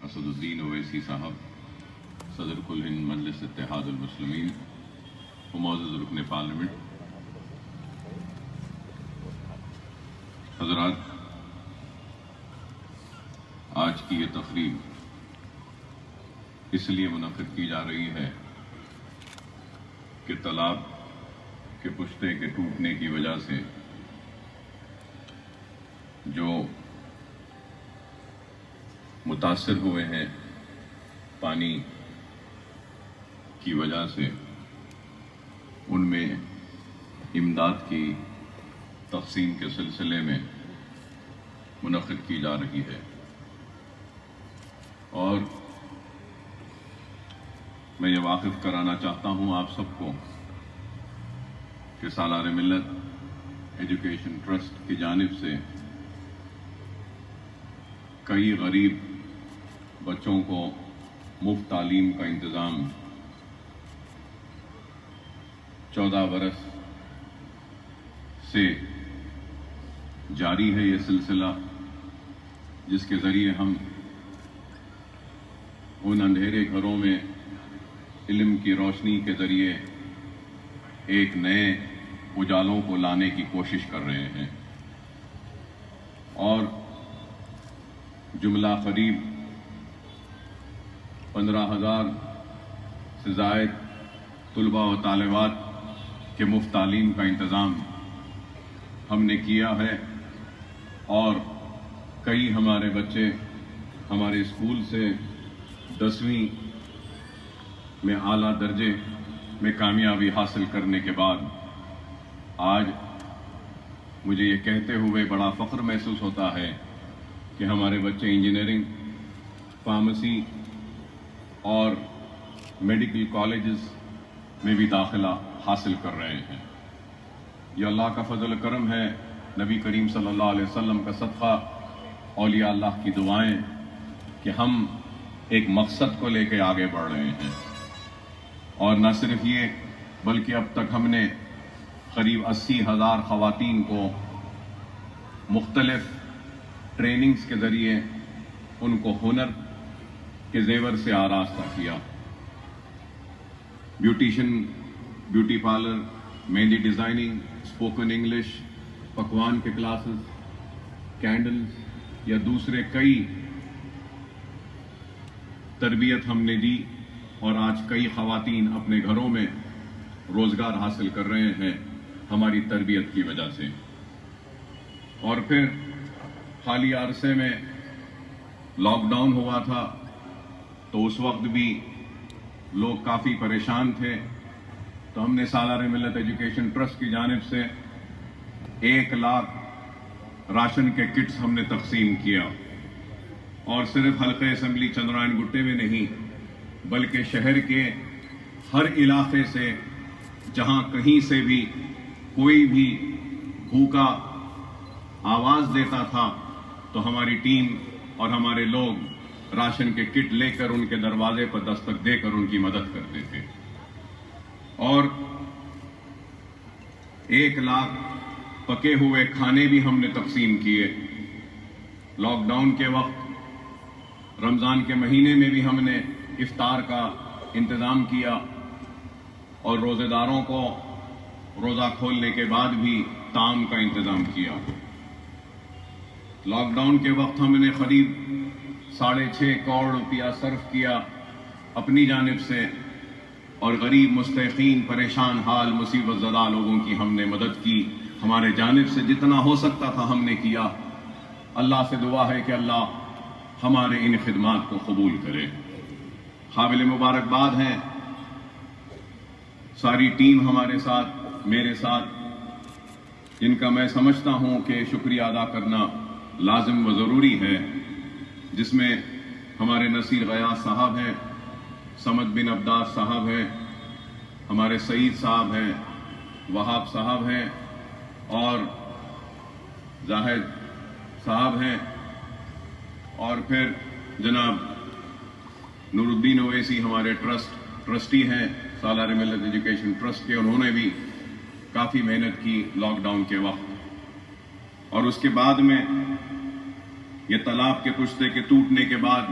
اسدالدین اویسی صاحب صدر کل ہند مجلس اتحاد المسلمین و معزز رکن پارلیمنٹ، حضرات، آج کی یہ تقریب اس لیے منعقد کی جا رہی ہے کہ تالاب کے پشتے کے ٹوٹنے کی وجہ سے جو متاثر ہوئے ہیں پانی کی وجہ سے، ان میں امداد کی تقسیم کے سلسلے میں منعقد کی جا رہی ہے۔ اور میں یہ واقف کرانا چاہتا ہوں آپ سب کو کہ سالار ملت ایجوکیشن ٹرسٹ کی جانب سے کئی غریب بچوں کو مفت تعلیم کا انتظام 14 برس سے جاری ہے، یہ سلسلہ جس کے ذریعے ہم ان اندھیرے گھروں میں علم کی روشنی کے ذریعے ایک نئے اجالوں کو لانے کی کوشش کر رہے ہیں، اور جملہ قریب 15,000 سے زائد طلباء و طالبات کے مفت تعلیم کا انتظام ہم نے کیا ہے، اور کئی ہمارے بچے ہمارے اسکول سے 10ویں میں اعلیٰ درجے میں کامیابی حاصل کرنے کے بعد آج مجھے یہ کہتے ہوئے بڑا فخر محسوس ہوتا ہے کہ ہمارے بچے انجینئرنگ، فارمیسی اور میڈیکل کالجز میں بھی داخلہ حاصل کر رہے ہیں۔ یہ اللہ کا فضل و کرم ہے، نبی کریم صلی اللہ علیہ وسلم کا صدقہ، اولیاء اللہ کی دعائیں کہ ہم ایک مقصد کو لے کے آگے بڑھ رہے ہیں۔ اور نہ صرف یہ بلکہ اب تک ہم نے قریب 80,000 خواتین کو مختلف ٹریننگز کے ذریعے ان کو ہنر کے زیور سے آراستہ کیا۔ بیوٹیشن، بیوٹی پارلر، مہندی ڈیزائننگ، اسپوکن انگلش، پکوان کے کلاسز، کینڈلز یا دوسرے کئی تربیت ہم نے دی، اور آج کئی خواتین اپنے گھروں میں روزگار حاصل کر رہے ہیں ہماری تربیت کی وجہ سے۔ اور پھر حالیہ عرصے میں لاک ڈاؤن ہوا تھا تو اس وقت بھی لوگ کافی پریشان تھے، تو ہم نے سالار ملت ایجوکیشن ٹرسٹ کی جانب سے 1 لاکھ راشن کے کٹس ہم نے تقسیم کیا، اور صرف حلقہ اسمبلی چندرائن گٹے میں نہیں بلکہ شہر کے ہر علاقے سے جہاں کہیں سے بھی کوئی بھی بھوکا آواز دیتا تھا تو ہماری ٹیم اور ہمارے لوگ راشن کے کٹ لے کر ان کے دروازے پر دستک دے کر ان کی مدد کرتے تھے۔ اور 1 لاکھ پکے ہوئے کھانے بھی ہم نے تقسیم کیے۔ لاک ڈاؤن کے وقت رمضان کے مہینے میں بھی ہم نے افطار کا انتظام کیا، اور روزے داروں کو روزہ کھولنے کے بعد بھی طعام کا انتظام کیا۔ لاک ڈاؤن کے وقت ہم نے قریب 6.5 کروڑ روپیہ صرف کیا اپنی جانب سے، اور غریب، مستحقین، پریشان حال، مصیبت زدہ لوگوں کی ہم نے مدد کی۔ ہمارے جانب سے جتنا ہو سکتا تھا ہم نے کیا۔ اللہ سے دعا ہے کہ اللہ ہمارے ان خدمات کو قبول کرے۔ قابل مبارکباد ہیں ساری ٹیم ہمارے ساتھ، میرے ساتھ، جن کا میں سمجھتا ہوں کہ شکریہ ادا کرنا لازم و ضروری ہے، جس میں ہمارے نصیر غیاث صاحب ہیں، سمد بن عباس صاحب ہیں، ہمارے سعید صاحب ہیں، وہاب صاحب ہیں، اور زاہد صاحب ہیں، اور پھر جناب نور الدین اویسی ہمارے ٹرسٹی ہیں سالار ملت ایجوکیشن ٹرسٹ کے۔ انہوں نے بھی کافی محنت کی لاک ڈاؤن کے وقت، اور اس کے بعد میں یہ تالاب کے پشتے کے ٹوٹنے کے بعد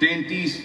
33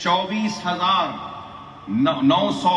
24,900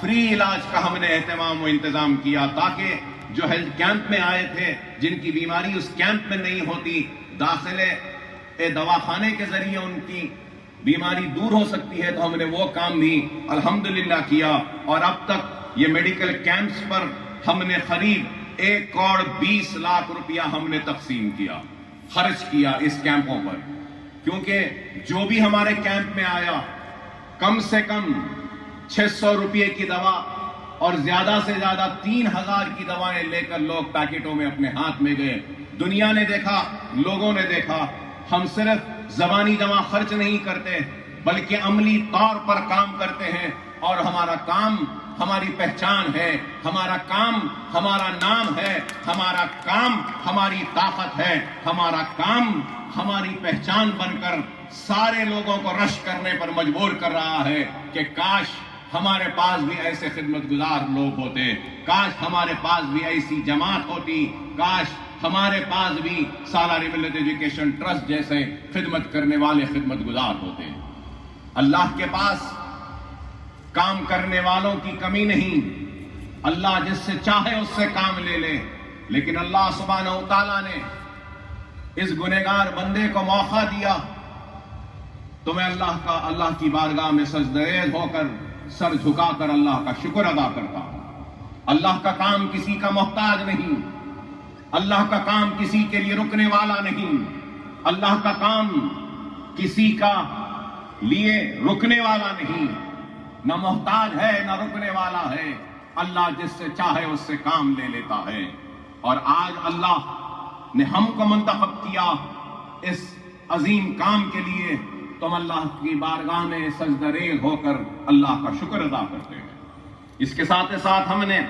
فری علاج کا ہم نے اہتمام و انتظام کیا تاکہ جو ہیلتھ کیمپ میں آئے تھے جن کی بیماری اس کیمپ میں نہیں ہوتی، داخلے دواخانے کے ذریعے ان کی بیماری دور ہو سکتی ہے، تو ہم نے وہ کام بھی الحمدللہ کیا۔ اور اب تک یہ میڈیکل کیمپس پر ہم نے قریب 1,20,00,000 روپیہ ہم نے تقسیم کیا، خرچ کیا اس کیمپوں پر، کیونکہ جو بھی ہمارے کیمپ میں آیا کم سے کم 600 روپے کی دوا اور زیادہ سے زیادہ 3,000 کی دوائیں لے کر لوگ پیکٹوں میں اپنے ہاتھ میں گئے۔ دنیا نے دیکھا، لوگوں نے دیکھا، ہم صرف زبانی جمع خرچ نہیں کرتے بلکہ عملی طور پر کام کرتے ہیں، اور ہمارا کام ہماری پہچان ہے، ہمارا کام ہمارا نام ہے، ہمارا کام ہماری طاقت ہے، ہمارا کام ہماری پہچان بن کر سارے لوگوں کو رشک کرنے پر مجبور کر رہا ہے کہ کاش ہمارے پاس بھی ایسے خدمت گزار لوگ ہوتے، کاش ہمارے پاس بھی ایسی جماعت ہوتی، کاش ہمارے پاس بھی سالار ملت ایجوکیشن ٹرسٹ جیسے خدمت کرنے والے خدمت گزار ہوتے۔ اللہ کے پاس کام کرنے والوں کی کمی نہیں، اللہ جس سے چاہے اس سے کام لے لے، لیکن اللہ سبحانہ و تعالیٰ نے اس گنہگار بندے کو موقع دیا تو میں اللہ کی بارگاہ میں سجدریز ہو کر سر جھکا کر اللہ کا شکر ادا کرتا ہوں۔ اللہ کا کام کسی کا محتاج نہیں، اللہ کا کام کسی کے لیے رکنے والا نہیں، اللہ کا کام کسی کا لیے رکنے والا نہیں، نہ محتاج ہے نہ رکنے والا ہے، اللہ جس سے چاہے اس سے کام لے لیتا ہے۔ اور آج اللہ نے ہم کو منتخب کیا اس عظیم کام کے لیے، تو ہم اللہ کی بارگاہ میں سجدریز ہو کر اللہ کا شکر ادا کرتے ہیں۔ اس کے ساتھ ساتھ ہم نے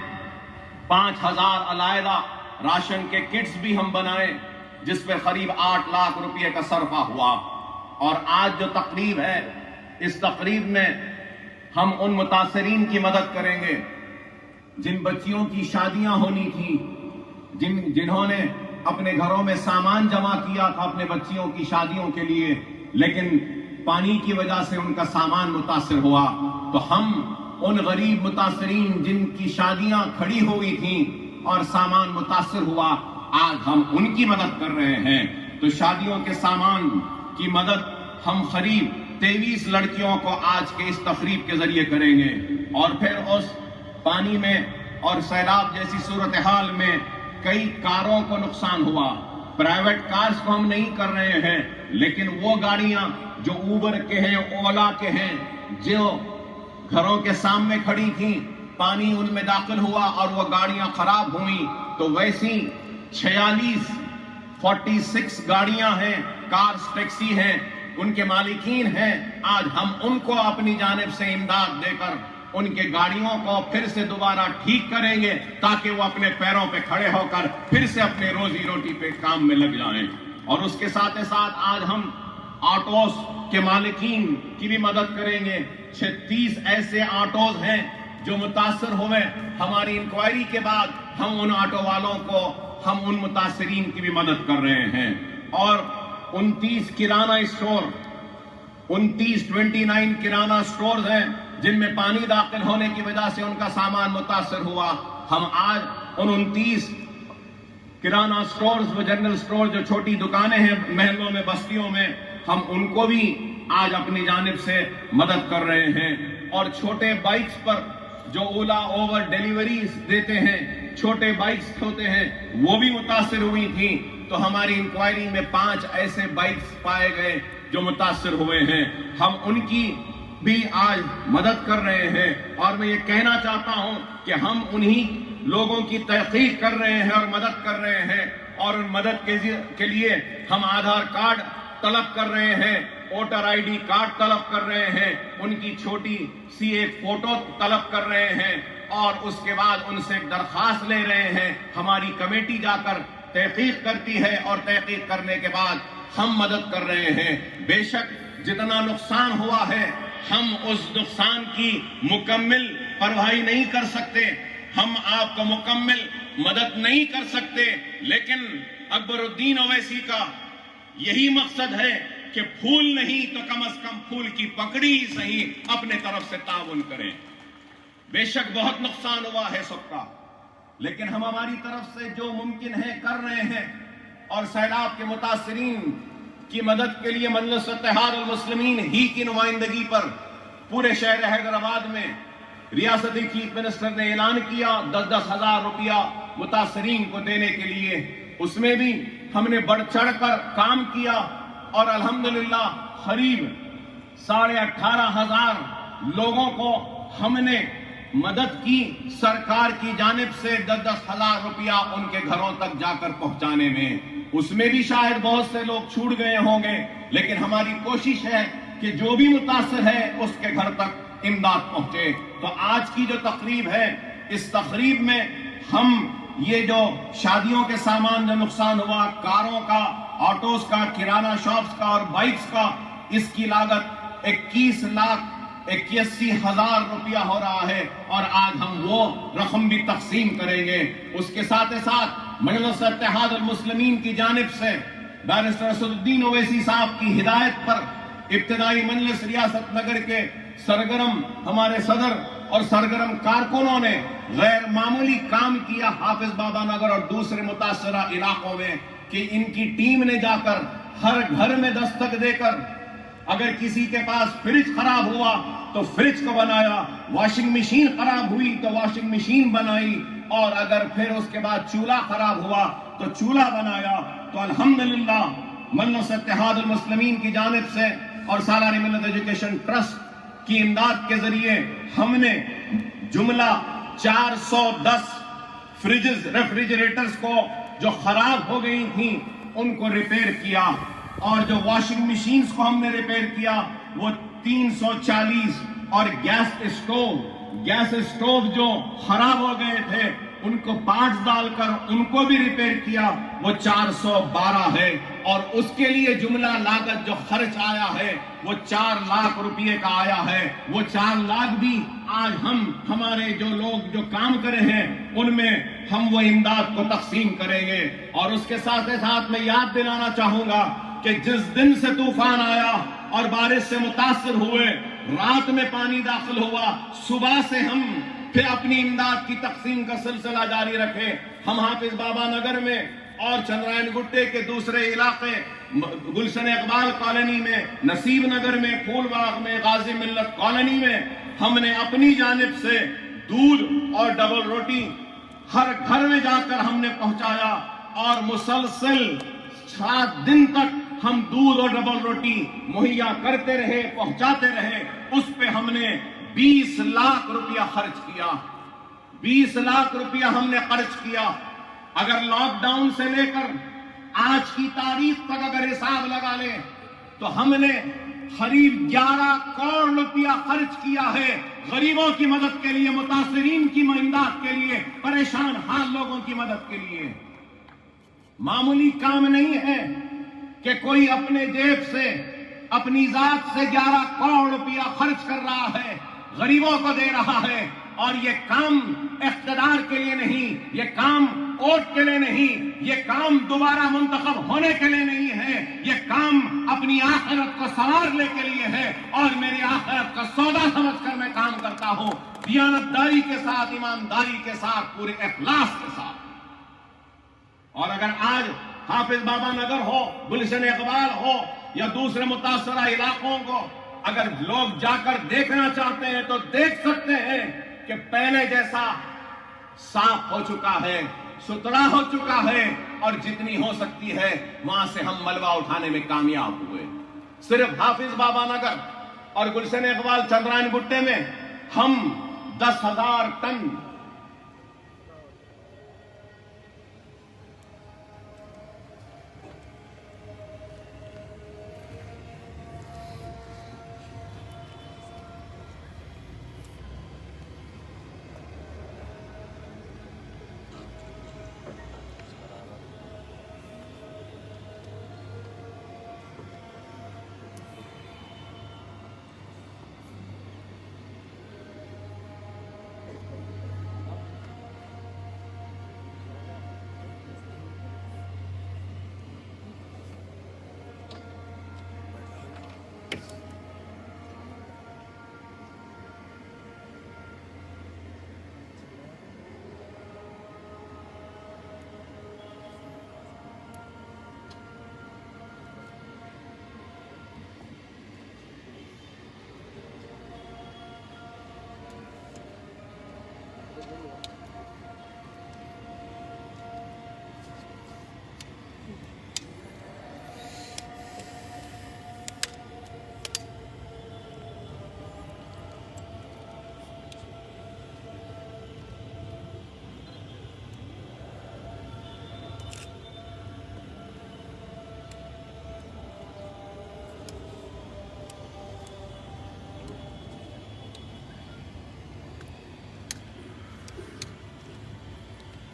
5,000 علیحدہ راشن کے کٹس بھی ہم بنائے، جس پہ قریب 8 لاکھ روپے کا صرفہ ہوا۔ اور آج جو تقریب ہے، اس تقریب میں ہم ان متاثرین کی مدد کریں گے جن بچیوں کی شادیاں ہونی تھی، جنہوں نے اپنے گھروں میں سامان جمع کیا تھا اپنے بچیوں کی شادیوں کے لیے، لیکن پانی کی وجہ سے ان کا سامان متاثر ہوا، تو ہم ان غریب متاثرین جن کی شادیاں کھڑی ہوئی تھیں اور سامان متاثر ہوا، آج ہم ان کی مدد کر رہے ہیں۔ تو شادیوں کے سامان کی مدد ہم قریب 23 لڑکیوں کو آج کے اس تقریب کے ذریعے کریں گے۔ اور پھر اس پانی میں اور سیلاب جیسی صورتحال میں کئی کاروں کو نقصان ہوا، پرائیویٹ کارز کو ہم نہیں کر رہے ہیں، لیکن وہ گاڑیاں جو اوبر کے ہیں، اولا کے ہیں، جو گھروں کے سامنے کھڑی تھیں، پانی ان میں داخل ہوا اور وہ گاڑیاں خراب ہوئیں، تو ویسی 46 گاڑیاں ہیں، کارز ٹیکسی ہیں، ان کے مالکین ہیں، آج ہم ان کو اپنی جانب سے امداد دے کر ان کے گاڑیوں کو پھر سے دوبارہ ٹھیک کریں گے تاکہ وہ اپنے پیروں پہ کھڑے ہو کر پھر سے اپنے روزی روٹی پہ کام میں لگ جائیں۔ اور اس کے ساتھ ساتھ آج ہم آٹوز کے مالکین کی بھی مدد کریں گے۔ 36 ایسے آٹوز ہیں جو متاثر ہوئے، ہماری انکوائری کے بعد ہم ان آٹو والوں کو، ہم ان متاثرین کی بھی مدد کر رہے ہیں۔ اور 29 کرانہ اسٹور، 29 کرانہ اسٹورز ہیں جن میں پانی داخل ہونے کی وجہ سے ان کا سامان متاثر ہوا، ہم آج ان 29 کرانہ اسٹورز و جنرل اسٹور جو چھوٹی دکانیں ہیں محلوں میں، بستیوں میں، ہم ان کو بھی آج اپنی جانب سے مدد کر رہے ہیں۔ اور چھوٹے بائکس پر جو اولا اوور ڈیلیوریز دیتے ہیں، چھوٹے بائکس ہوتے ہیں، وہ بھی متاثر ہوئی تھیں، تو ہماری انکوائری میں 5 ایسے بائکس پائے گئے جو متاثر ہوئے ہیں، ہم ان کی بھی آج مدد کر رہے ہیں۔ اور میں یہ کہنا چاہتا ہوں کہ ہم انہی لوگوں کی تحقیق کر رہے ہیں اور مدد کر رہے ہیں، اور ان مدد کے لیے ہم آدھار کارڈ طلب کر رہے ہیں، ووٹر آئی ڈی کارڈ طلب کر رہے ہیں، ان کی چھوٹی سی ایک فوٹو طلب کر رہے ہیں، اور اس کے بعد ان سے ایک درخواست لے رہے ہیں۔ ہماری کمیٹی جا کر تحقیق کرتی ہے اور تحقیق کرنے کے بعد ہم مدد کر رہے ہیں۔ بے شک جتنا نقصان ہوا ہے ہم اس نقصان کی مکمل بھرپائی نہیں کر سکتے، ہم آپ کو مکمل مدد نہیں کر سکتے، لیکن اکبر الدین اویسی کا یہی مقصد ہے کہ پھول نہیں تو کم از کم پھول کی پکڑی ہی صحیح اپنے طرف سے تعاون کریں۔ بے شک بہت نقصان ہوا ہے سب کا، لیکن ہم ہماری طرف سے جو ممکن ہے کر رہے ہیں، اور سیلاب کے متاثرین کی مدد کے لیے مجلس اتحاد المسلمین ہی کی نمائندگی پر پورے شہر حیدرآباد میں ریاستی چیف منسٹر نے اعلان کیا 10,000 روپیہ متاثرین کو دینے کے لیے۔ اس میں بھی ہم نے بڑھ چڑھ کر کام کیا، اور الحمدللہ قریب 18,500 لوگوں کو ہم نے مدد کی سرکار کی جانب سے 10,000 روپیہ ان کے گھروں تک جا کر پہنچانے میں۔ اس میں بھی شاید بہت سے لوگ چھوٹ گئے ہوں گے، لیکن ہماری کوشش ہے کہ جو بھی متاثر ہے اس کے گھر تک امداد پہنچے۔ تو آج کی جو تقریب ہے، اس تقریب میں ہم یہ جو شادیوں کے سامان جو نقصان ہوا، کاروں کا، آٹوز کا، کرانہ شاپس کا اور بائکس کا، اس کی لاگت 21,81,000 روپیہ ہو رہا ہے، اور آج ہم وہ رقم بھی تقسیم کریں گے۔ اس کے ساتھ ساتھ مجلس اتحاد المسلمین کی جانب سے بیرسٹر اسد الدین اویسی صاحب کی ہدایت پر ابتدائی مجلس ریاست نگر کے سرگرم ہمارے صدر اور سرگرم کارکنوں نے غیر معمولی کام کیا حافظ بابا نگر اور دوسرے متاثرہ علاقوں میں، کہ ان کی ٹیم نے جا کر ہر گھر میں دستک دے کر، اگر کسی کے پاس فریج خراب ہوا تو فریج کو بنایا، واشنگ مشین خراب ہوئی تو واشنگ مشین بنائی، اور اگر پھر اس کے بعد چولہا خراب ہوا تو چولہا بنایا۔ تو الحمدللہ مجلس اتحاد المسلمین کی جانب سے اور سالاری ملت ایجوکیشن ٹرسٹ کی امداد کے ذریعے ہم نے جملہ 410 فریجز ریفریجریٹرز کو جو خراب ہو گئی تھیں ان کو ریپیئر کیا، اور جو واشنگ مشینز کو ہم نے ریپیئر کیا وہ 340، اور گیس اسٹوو جو خراب ہو گئے تھے ان کو پارٹس ڈال کر ان کو بھی ریپیئر کیا، وہ 412 ہے، اور اس کے لیے جملہ لاگت جو خرچ آیا ہے وہ 4 لاکھ روپے کا آیا ہے۔ وہ 4 لاکھ بھی آج ہمارے جو لوگ جو کام کرے ہیں ان میں ہم وہ امداد کو تقسیم کریں گے۔ اور اس کے ساتھ ساتھ میں یاد دلانا چاہوں گا کہ جس دن سے طوفان آیا اور بارش سے متاثر ہوئے، رات میں پانی داخل ہوا، صبح سے ہم پھر اپنی امداد کی تقسیم کا سلسلہ جاری رکھے۔ ہم حافظ بابا نگر میں اور چندرائن گٹے کے دوسرے علاقے، گلشن اقبال کالونی میں، نصیب نگر میں، پھول باغ میں، غازی ملت کالونی میں ہم نے اپنی جانب سے دودھ اور ڈبل روٹی ہر گھر میں جا کر ہم نے پہنچایا، اور مسلسل 7 دن تک ہم دودھ اور ڈبل روٹی مہیا کرتے رہے، پہنچاتے رہے۔ اس پہ ہم نے 20 لاکھ روپیہ خرچ کیا، 20 لاکھ روپیہ ہم نے خرچ کیا۔ اگر لاک ڈاؤن سے لے کر آج کی تاریخ تک اگر حساب لگا لیں تو ہم نے قریب 11 کروڑ روپیہ خرچ کیا ہے غریبوں کی مدد کے لیے، متاثرین کی امداد کے لیے، پریشان حال لوگوں کی مدد کے لیے۔ معمولی کام نہیں ہے کہ کوئی اپنے جیب سے، اپنی ذات سے 11 کروڑ روپیہ خرچ کر رہا ہے، غریبوں کو دے رہا ہے، اور یہ کام اقتدار کے لیے نہیں، یہ کام ووٹ کے لیے نہیں، یہ کام دوبارہ منتخب ہونے کے لیے نہیں ہے، یہ کام اپنی آخرت کو سنوارنے کے لیے ہے، اور میری آخرت کا سودا سمجھ کر میں کام کرتا ہوں، دیانتداری کے ساتھ، ایمانداری کے ساتھ، پورے اخلاص کے ساتھ۔ اور اگر آج حافظ بابا نگر ہو، گلشن اقبال ہو یا دوسرے متاثرہ علاقوں کو اگر لوگ جا کر دیکھنا چاہتے ہیں تو دیکھ سکتے ہیں کہ پہلے جیسا صاف ہو چکا ہے، ستھرا ہو چکا ہے، اور جتنی ہو سکتی ہے وہاں سے ہم ملبہ اٹھانے میں کامیاب ہوئے۔ صرف حافظ بابا نگر اور گلشن اقبال چندرائن گٹے میں ہم 10,000 ٹن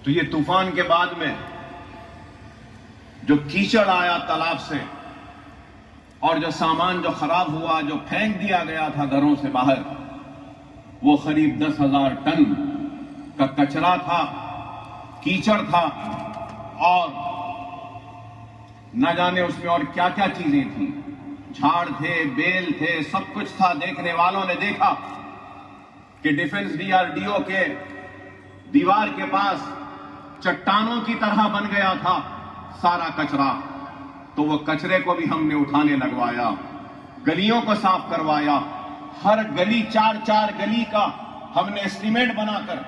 تو یہ طوفان کے بعد میں جو کیچڑ آیا تالاب سے اور جو سامان جو خراب ہوا، جو پھینک دیا گیا تھا گھروں سے باہر، وہ قریب 10,000 ٹن کا کچرا تھا، کیچڑ تھا، اور نہ جانے اس میں اور کیا کیا چیزیں تھیں، جھاڑ تھے، بیل تھے، سب کچھ تھا۔ دیکھنے والوں نے دیکھا کہ ڈیفنس DRDO کے دیوار کے پاس چٹانوں کی طرح بن گیا تھا سارا کچرا۔ تو وہ کچرے کو بھی ہم نے اٹھانے لگوایا، گلیوں کو صاف کروایا، ہر گلی 4 گلی کا ہم نے اسٹیمیٹ بنا کر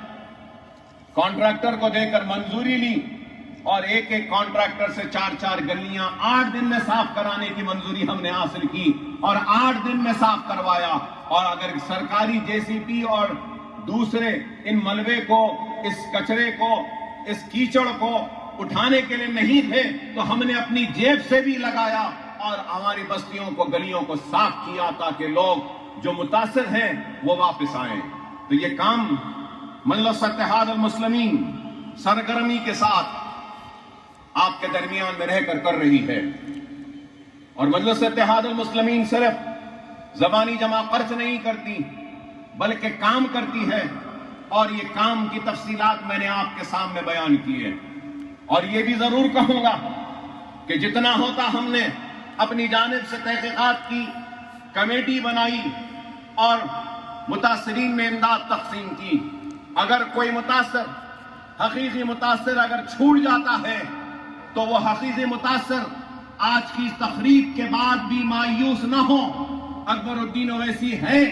کانٹریکٹر کو دے کر منظوری لی، اور ایک کانٹریکٹر سے 4 گلیاں 8 دن میں صاف کرانے کی منظوری ہم نے حاصل کی، اور 8 دن میں صاف کروایا۔ اور اگر سرکاری JCB اور دوسرے ان ملبے کو، اس کچرے کو، اس کیچڑ کو اٹھانے کے لیے نہیں تھے تو ہم نے اپنی جیب سے بھی لگایا اور ہماری بستیوں کو، گلیوں کو صاف کیا تاکہ لوگ جو متاثر ہیں وہ واپس آئیں۔ تو یہ کام مجلس اتحاد المسلمین سرگرمی کے ساتھ آپ کے درمیان میں رہ کر کر رہی ہے، اور مجلس اتحاد المسلمین صرف زبانی جمع خرچ نہیں کرتی بلکہ کام کرتی ہے، اور یہ کام کی تفصیلات میں نے آپ کے سامنے بیان کی ہے۔ اور یہ بھی ضرور کہوں گا کہ جتنا ہوتا ہم نے اپنی جانب سے تحقیقات کی، کمیٹی بنائی اور متاثرین میں امداد تقسیم کی۔ اگر کوئی متاثر، حقیقی متاثر اگر چھوٹ جاتا ہے تو وہ حقیقی متاثر آج کی تقریب کے بعد بھی مایوس نہ ہو۔ اکبر الدین اویسی ہے،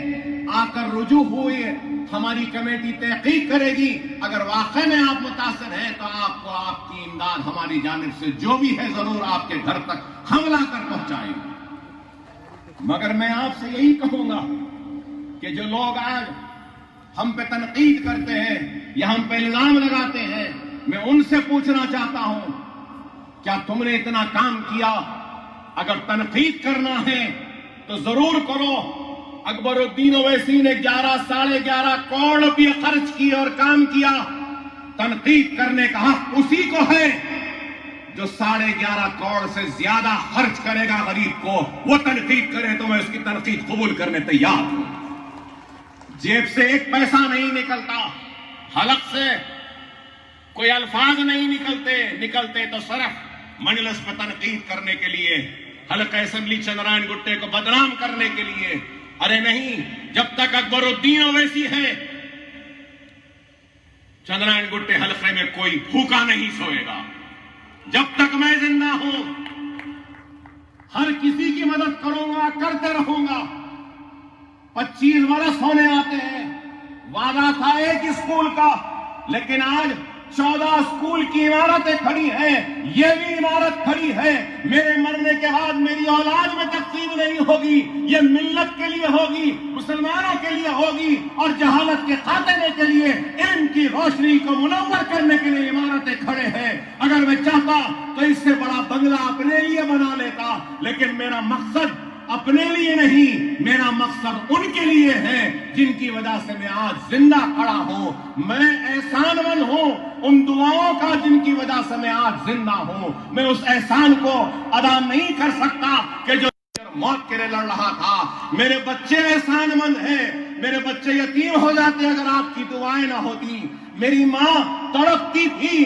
آ کر رجوع ہوئے، ہماری کمیٹی تحقیق کرے گی۔ اگر واقعی میں آپ متاثر ہیں تو آپ کو آپ کی امداد ہماری جانب سے جو بھی ہے ضرور آپ کے گھر تک ہم لا کر پہنچائیں گے۔ مگر میں آپ سے یہی کہوں گا کہ جو لوگ آج ہم پہ تنقید کرتے ہیں یا ہم پہ الزام لگاتے ہیں، میں ان سے پوچھنا چاہتا ہوں، کیا تم نے اتنا کام کیا؟ اگر تنقید کرنا ہے تو ضرور کرو۔ اکبر الدین اویسی نے 11.5 کروڑ روپے خرچ کیے اور کام کیا۔ تنقید کرنے کا حق اسی کو ہے جو 11.5 کروڑ سے زیادہ خرچ کرے گا غریب کو، وہ تنقید کرے تو میں اس کی تنقید قبول کرنے تیار ہوں۔ جیب سے ایک پیسہ نہیں نکلتا، حلق سے کوئی الفاظ نہیں نکلتے تو صرف مجلس پر تنقید کرنے کے لیے، حلقہ اسمبلی چندرائن گٹے کو بدنام کرنے کے لیے۔ ارے نہیں، جب تک اکبر الدین اویسی ہے چندرائن گٹے حلقے میں کوئی بھوکا نہیں سوئے گا۔ جب تک میں زندہ ہوں ہر کسی کی مدد کروں گا، کرتے رہوں گا۔ 25 برس ہونے آتے ہیں، وعدہ تھا ایک اسکول کا، لیکن آج 14 اسکول کی عمارتیں کھڑی ہیں۔ یہ بھی عمارت کھڑی ہے، میرے مرنے کے بعد میری اولاد میں تقسیم نہیں ہوگی، یہ ملت کے لیے ہوگی، مسلمانوں کے لیے ہوگی، اور جہالت کے خاتمے کے لیے، علم کی روشنی کو منور کرنے کے لیے عمارتیں کھڑے ہیں۔ اگر میں چاہتا تو اس سے بڑا بنگلہ اپنے لیے بنا لیتا، لیکن میرا مقصد اپنے لیے نہیں، میرا مقصد ان کے لیے ہے جن کی وجہ سے میں آج زندہ کھڑا ہوں۔ میں احسان مند ہوں ان دعاؤں کا جن کی وجہ سے میں آج زندہ ہوں۔ میں اس احسان کو ادا نہیں کر سکتا کہ جو موت کے لیے لڑ رہا تھا۔ میرے بچے احسان مند ہیں، میرے بچے یتیم ہو جاتے اگر آپ کی دعائیں نہ ہوتی۔ میری ماں تڑپتی تھی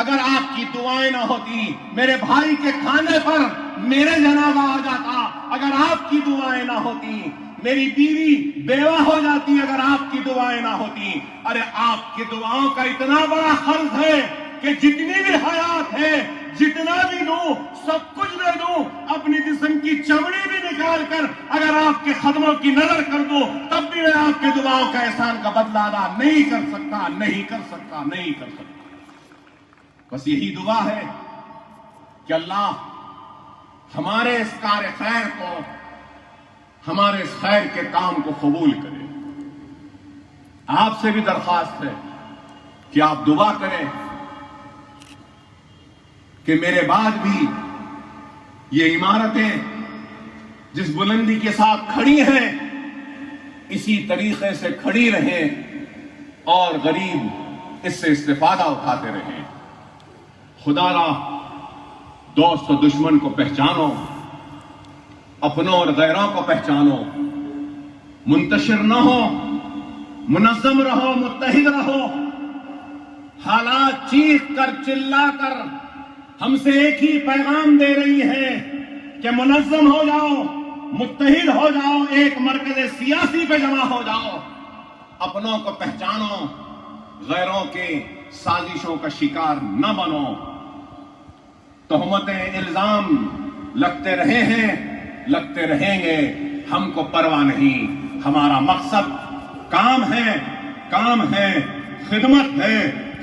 اگر آپ کی دعائیں نہ ہوتی۔ میرے بھائی کے کھانے پر میرے جنازہ آ جاتا اگر آپ کی دعائیں نہ ہوتی۔ میری بیوی بیوہ ہو جاتی اگر آپ کی دعائیں نہ ہوتی۔ ارے آپ کی دعاؤں کا اتنا بڑا قرض ہے کہ جتنی بھی حیات ہے، جتنا بھی دوں، سب کچھ دے دوں، اپنی جسم کی چمڑی بھی نکال کر اگر آپ کے قدموں کی نظر کر دوں، تب بھی میں آپ کے دعاؤں کا احسان کا بدلہ ادا نہیں کر سکتا، نہیں کر سکتا، نہیں کر سکتا۔ بس یہی دعا ہے کہ اللہ ہمارے اس کار خیر کو، ہمارے اس خیر کے کام کو قبول کرے۔ آپ سے بھی درخواست ہے کہ آپ دعا کریں کہ میرے بعد بھی یہ عمارتیں جس بلندی کے ساتھ کھڑی ہیں اسی طریقے سے کھڑی رہیں اور غریب اس سے استفادہ اٹھاتے رہیں. خدا را دوست و دشمن کو پہچانو، اپنوں اور غیروں کو پہچانو، منتشر نہ ہو، منظم رہو، متحد رہو. حالات چیخ کر چلا کر ہم سے ایک ہی پیغام دے رہی ہے کہ منظم ہو جاؤ، متحد ہو جاؤ، ایک مرکز سیاسی پہ جمع ہو جاؤ، اپنوں کو پہچانو، غیروں کے سازشوں کا شکار نہ بنو. تہمتیں، الزام لگتے رہے ہیں، لگتے رہیں گے، ہم کو پرواہ نہیں. ہمارا مقصد کام ہے،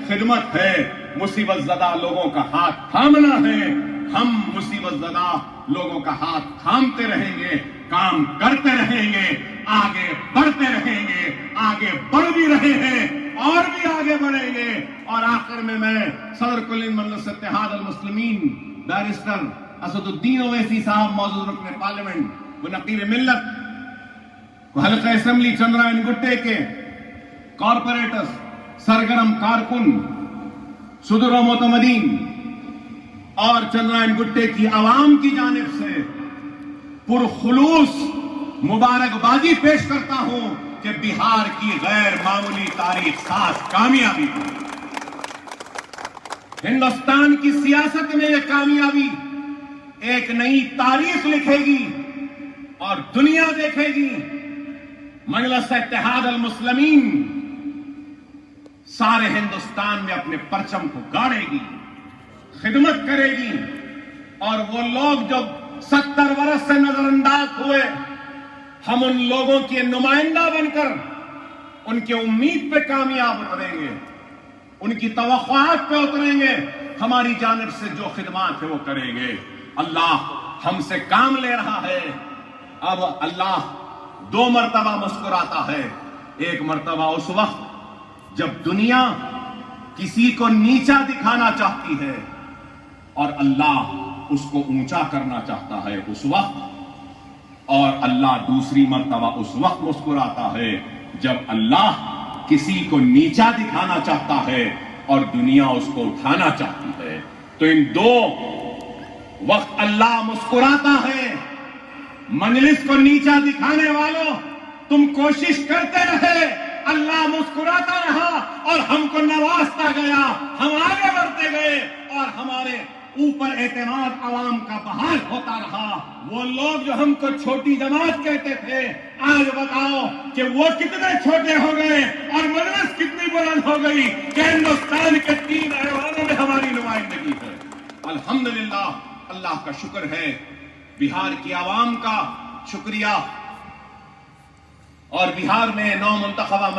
خدمت ہے. مصیبت زدہ لوگوں کا ہاتھ تھامنا ہے. ہم مصیبت زدہ لوگوں کا ہاتھ تھامتے رہیں گے، کام کرتے رہیں گے، آگے بڑھتے رہیں گے، آگے بڑھ بھی رہے ہیں اور بھی آگے بڑھیں گے. اور آخر میں صدر کل مجلس اتحاد المسلمین بیرسٹر اسد الدین اویسی صاحب، موجود رکن پارلیمنٹ و نقیب ملت، حلقہ اسمبلی چندرائن گٹے کے کارپوریٹرز، سرگرم کارکن، صدر و معتمدین اور چندرائن گٹے کی عوام کی جانب سے پرخلوص مبارکبادی پیش کرتا ہوں کہ بہار کی غیر معمولی تاریخ ساز کامیابی، ہندوستان کی سیاست میں یہ کامیابی ایک نئی تاریخ لکھے گی اور دنیا دیکھے گی. مجلس اتحاد المسلمین سارے ہندوستان میں اپنے پرچم کو گاڑے گی، خدمت کرے گی. اور وہ لوگ جو 70 برس سے نظر انداز ہوئے، ہم ان لوگوں کے نمائندہ بن کر ان کی امید پہ کامیاب اتریں گے، ان کی توقعات پہ اتریں گے. ہماری جانب سے جو خدمات ہے وہ کریں گے. اللہ ہم سے کام لے رہا ہے. اب اللہ 2 مرتبہ مسکراتا ہے. ایک مرتبہ اس وقت جب دنیا کسی کو نیچا دکھانا چاہتی ہے اور اللہ اس کو اونچا کرنا چاہتا ہے اس وقت. اور اللہ دوسری مرتبہ اس وقت مسکراتا ہے جب اللہ کسی کو نیچا دکھانا چاہتا ہے اور دنیا اس کو اٹھانا چاہتی ہے. تو ان 2 وقت اللہ مسکراتا ہے. مجلس کو نیچا دکھانے والوں، تم کوشش کرتے رہے، اللہ مسکراتا رہا اور ہم کو نوازتا گیا. ہم آگے بڑھتے گئے اور ہمارے اوپر اعتماد عوام کا بحال ہوتا رہا. وہ لوگ جو ہم کو چھوٹی جماعت کہتے تھے، آج بتاؤ کہ وہ کتنے چھوٹے ہو گئے اور مجلس کتنی بلند ہو گئی کہ ہندوستان کے 3 ایوانوں میں ہماری نمائندگی ہے. الحمدللہ، اللہ کا شکر ہے، بہار کی عوام کا شکریہ. اور بہار میں نو منتخبہ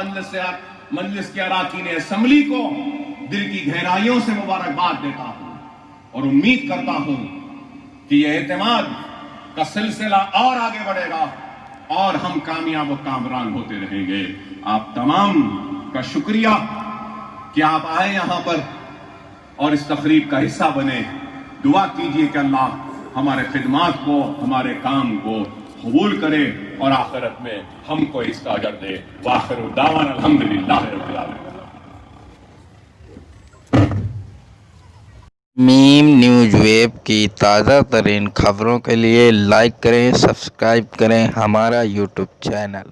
مجلس کے اراکین اسمبلی کو دل کی گہرائیوں سے مبارکباد دیتا ہوں اور امید کرتا ہوں کہ یہ اعتماد کا سلسلہ اور آگے بڑھے گا اور ہم کامیاب و کامران ہوتے رہیں گے. آپ تمام کا شکریہ کہ آپ آئے یہاں پر اور اس تقریب کا حصہ بنے. دعا کیجئے کہ اللہ ہمارے خدمات کو، ہمارے کام کو قبول کرے اور آخرت میں ہم کو اس کا اجر دے. وآخر دعوانا الحمدللہ رب العالمین. میم نیوز ویب کی تازہ ترین خبروں کے لیے لائک کریں، سبسکرائب کریں ہمارا یوٹیوب چینل.